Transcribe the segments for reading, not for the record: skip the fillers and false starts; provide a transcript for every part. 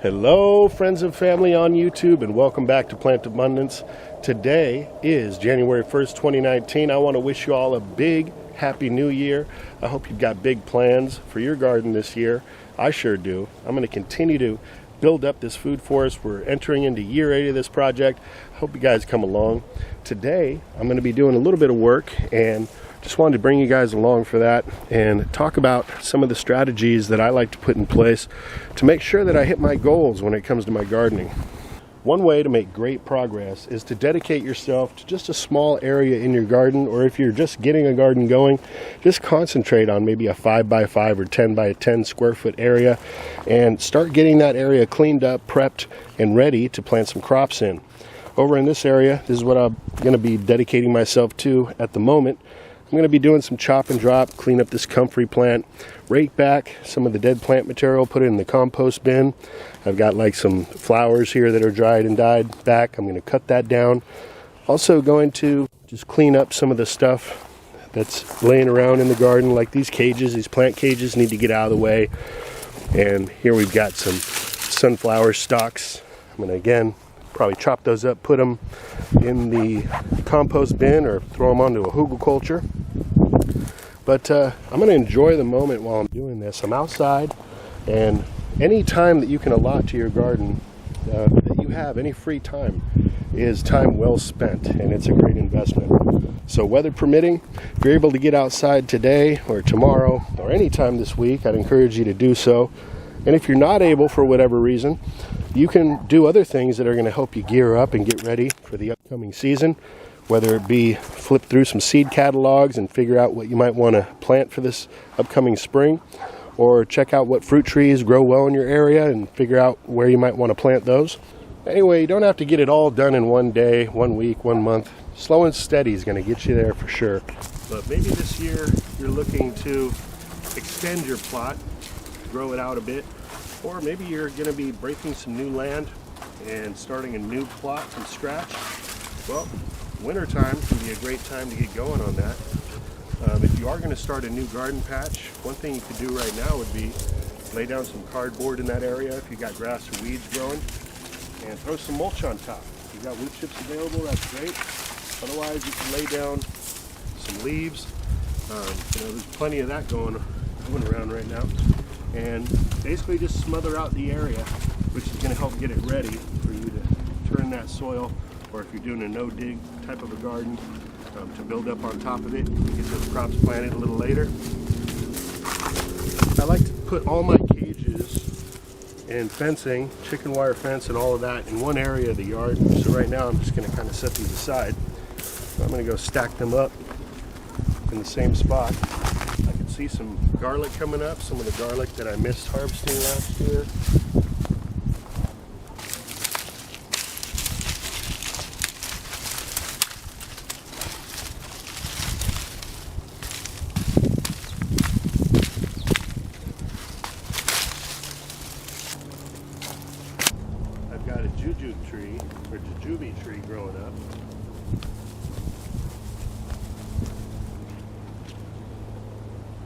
Hello friends and family on YouTube, and welcome back to Plant Abundance. Today is January 1st, 2019. I want to wish you all a big happy new year. I hope you've got big plans for your garden this year. I sure do. I'm going to continue to build up this food forest. We're entering into year 8 of this project. I hope you guys come along. Today I'm going to be doing a little bit of work, and just wanted to bring you guys along for that and talk about some of the strategies that I like to put in place to make sure that I hit my goals when it comes to my gardening. One way to make great progress is to dedicate yourself to just a small area in your garden, or if you're just getting a garden going, just concentrate on maybe a 5x5 or 10x10 square foot area and start getting that area cleaned up, prepped, and ready to plant some crops in. Over in this area, this is what I'm going to be dedicating myself to at the moment. I'm going to be doing some chop and drop, clean up this comfrey plant, rake back some of the dead plant material, put it in the compost bin. I've got like some flowers here that are dried and died back. I'm going to cut that down. Also going to just clean up some of the stuff that's laying around in the garden, like these cages. These plant cages need to get out of the way. And here we've got some sunflower stalks. I'm going to again probably chop those up, put them in the compost bin or throw them onto a hugelkultur. But I'm going to enjoy the moment while I'm doing this. I'm outside, and any time that you can allot to your garden, that you have, any free time, is time well spent, and it's a great investment. So weather permitting, if you're able to get outside today or tomorrow or any time this week, I'd encourage you to do so. And if you're not able for whatever reason, you can do other things that are going to help you gear up and get ready for the upcoming season, whether it be flip through some seed catalogs and figure out what you might want to plant for this upcoming spring, or check out what fruit trees grow well in your area and figure out where you might want to plant those. Anyway, you don't have to get it all done in one day, 1 week, 1 month. Slow and steady is going to get you there for sure. But maybe this year you're looking to extend your plot, grow it out a bit, or maybe you're going to be breaking some new land and starting a new plot from scratch. Well, wintertime can be a great time to get going on that. If you are going to start a new garden patch, one thing you could do right now would be lay down some cardboard in that area if you got grass or weeds growing, and throw some mulch on top. If you've got wood chips available, that's great. Otherwise, you can lay down some leaves. There's plenty of that going around right now. And basically just smother out the area, which is going to help get it ready for you to turn that soil, or if you're doing a no-dig type of a garden, to build up on top of it and get those crops planted a little later. I like to put all my cages and fencing, chicken wire fence and all of that, in one area of the yard. So right now I'm just going to kind of set these aside. I'm going to go stack them up in the same spot. I can see some garlic coming up, some of the garlic that I missed harvesting last year. I've got a jujube tree growing up.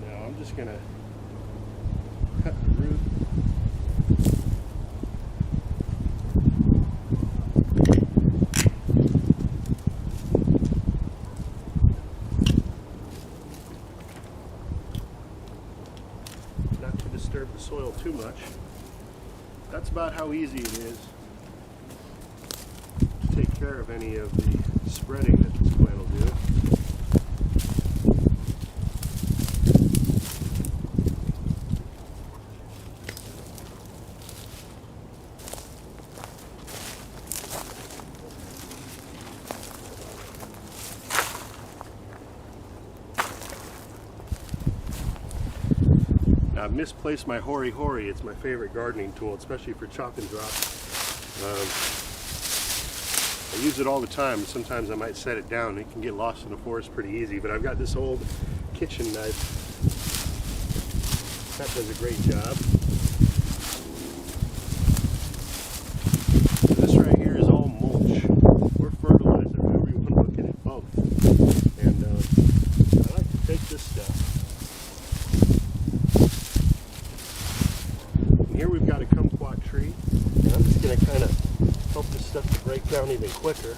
Now I'm just going to cut the root. Not to disturb the soil too much. That's about how easy it is to take care of any of the spreading that this plant will do. Now, I've misplaced my Hori Hori. It's my favorite gardening tool, especially for chop and drop. I use it all the time. Sometimes I might set it down. It can get lost in the forest pretty easy, but I've got this old kitchen knife. That does a great job. This right here is all mulch or fertilizer, however you want to look at it, both. And I like to take this stuff. And here we've got a kumquat tree. stuff to break down even quicker.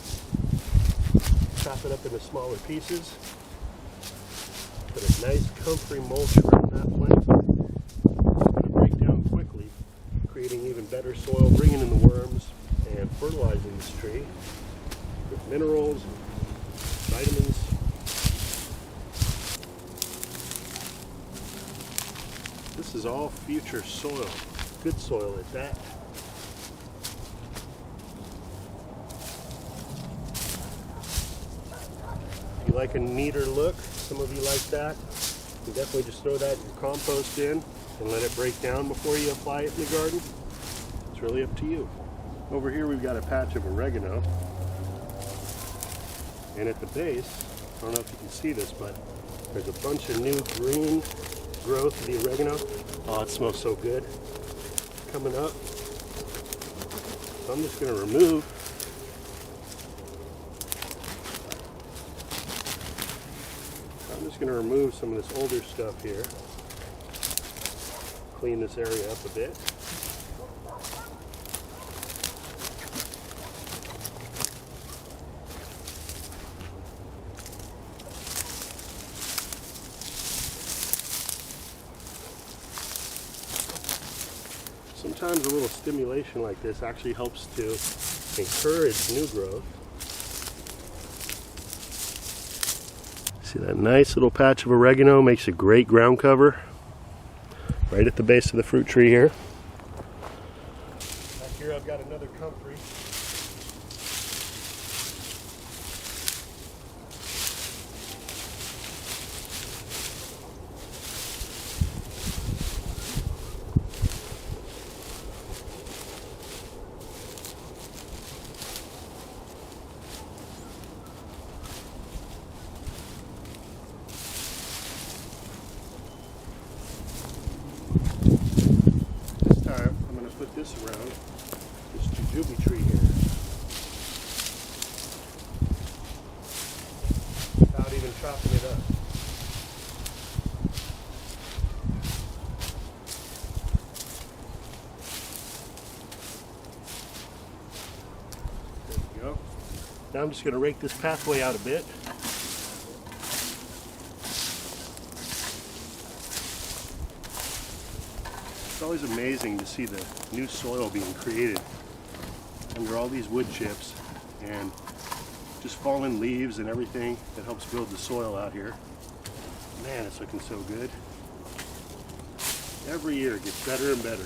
Chop it up into smaller pieces. Put a nice comfrey mulch around that plant. It's going to break down quickly, creating even better soil, bringing in the worms, and fertilizing this tree with minerals, vitamins. This is all future soil, good soil at that. If you like a neater look, some of you like that, you can definitely just throw that in your compost in and let it break down before you apply it in the garden. It's really up to you. Over here we've got a patch of oregano, and at the base, I don't know if you can see this, but there's a bunch of new green growth of the oregano. Oh, it smells so good. Coming up. So I'm just going to remove some of this older stuff here. Clean this area up a bit. Sometimes a little stimulation like this actually helps to encourage new growth. See that nice little patch of oregano makes a great ground cover right at the base of the fruit tree here. Back here I've got another comfrey. Put this around this jujube tree here without even chopping it up. There we go. Now I'm just going to rake this pathway out a bit. It's always amazing to see the new soil being created under all these wood chips and just fallen leaves and everything that helps build the soil out here. Man, it's looking so good. Every year it gets better and better.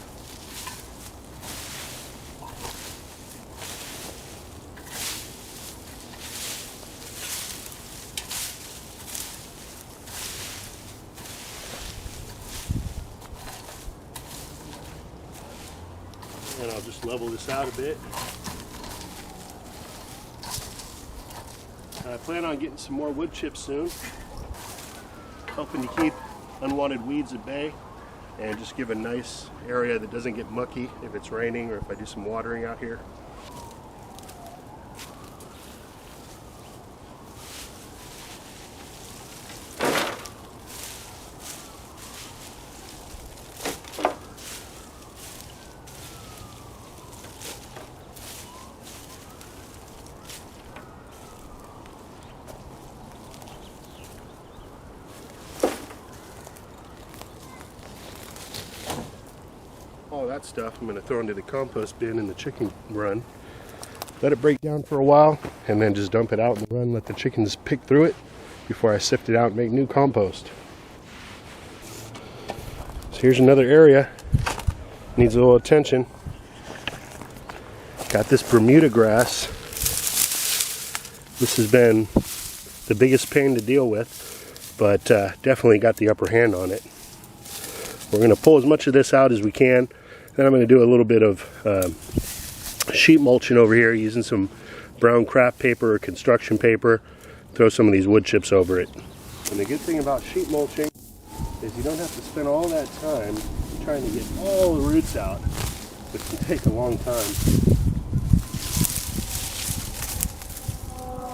And I'll just level this out a bit. I plan on getting some more wood chips soon, hoping to keep unwanted weeds at bay and just give a nice area that doesn't get mucky if it's raining or if I do some watering out here. All that stuff I'm going to throw into the compost bin in the chicken run. Let it break down for a while and then just dump it out in the run. Let the chickens pick through it before I sift it out and make new compost. So here's another area. Needs a little attention. Got this Bermuda grass. This has been the biggest pain to deal with, but definitely got the upper hand on it. We're going to pull as much of this out as we can. Then I'm going to do a little bit of sheet mulching over here using some brown craft paper or construction paper. Throw some of these wood chips over it. And the good thing about sheet mulching is you don't have to spend all that time trying to get all the roots out, which can take a long time.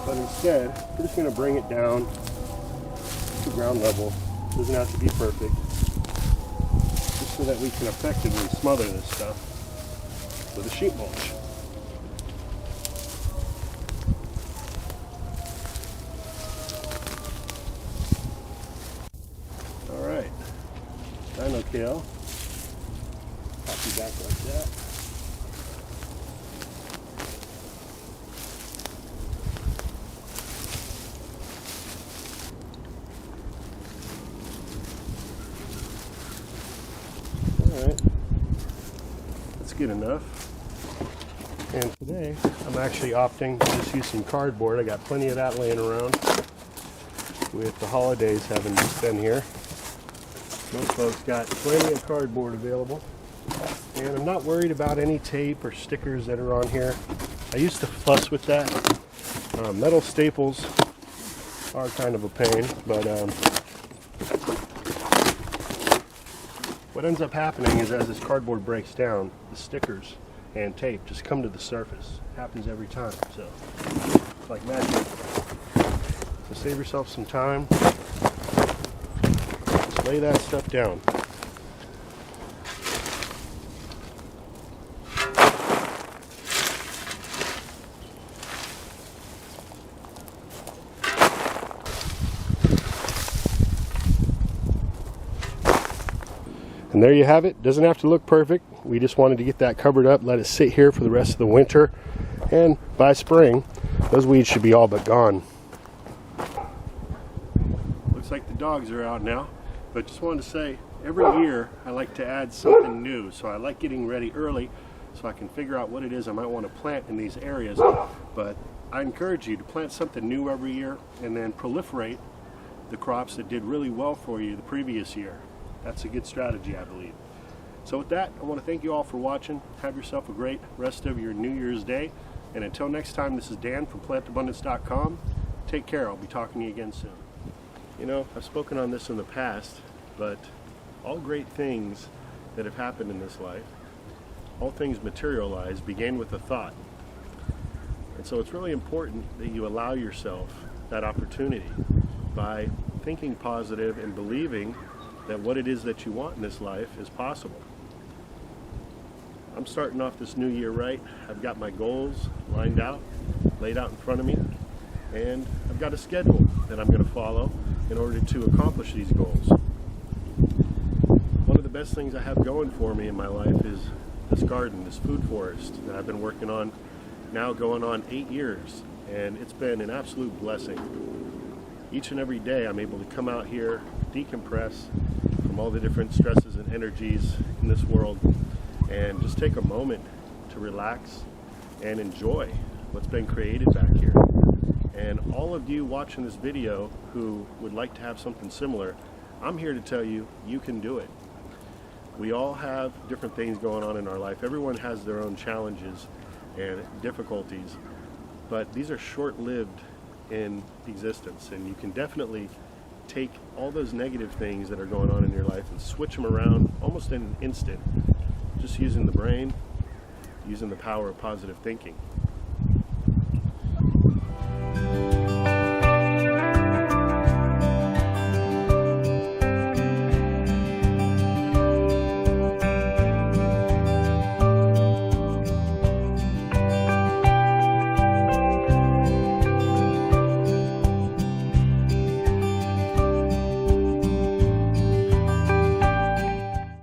But instead, we're just going to bring it down to ground level. It doesn't have to be perfect. So that we can effectively smother this stuff with a sheet mulch. dovetail. Pop you back like that. Alright, that's good enough. And today I'm actually opting to just use some cardboard. I got plenty of that laying around with the holidays having been here. Most folks got plenty of cardboard available. And I'm not worried about any tape or stickers that are on here. I used to fuss with that. Metal staples are kind of a pain, but what ends up happening is as this cardboard breaks down, the stickers and tape just come to the surface. It happens every time, so it's like magic. So save yourself some time. Just lay that stuff down. And there you have it. Doesn't have to look perfect. We just wanted to get that covered up, let it sit here for the rest of the winter, and by spring those weeds should be all but gone. Looks like the dogs are out now, but just wanted to say every year I like to add something new, so I like getting ready early so I can figure out what it is I might want to plant in these areas. But I encourage you to plant something new every year and then proliferate the crops that did really well for you the previous year. That's a good strategy, I believe. So with that, I want to thank you all for watching. Have yourself a great rest of your New Year's Day. And until next time, this is Dan from plantabundance.com. Take care. I'll be talking to you again soon. You know, I've spoken on this in the past, but all great things that have happened in this life, all things materialize, began with a thought. And so it's really important that you allow yourself that opportunity by thinking positive and believing that what it is that you want in this life is possible. I'm starting off this new year right. I've got my goals lined out, laid out in front of me, and I've got a schedule that I'm going to follow in order to accomplish these goals. One of the best things I have going for me in my life is this garden, this food forest that I've been working on now going on 8 years, and it's been an absolute blessing. Each and every day I'm able to come out here, decompress from all the different stresses and energies in this world, and just take a moment to relax and enjoy what's been created back here. And all of you watching this video who would like to have something similar, I'm here to tell you, you can do it. We all have different things going on in our life. Everyone has their own challenges and difficulties, but these are short-lived in existence, and you can definitely take all those negative things that are going on in your life and switch them around almost in an instant, just using the brain, using the power of positive thinking.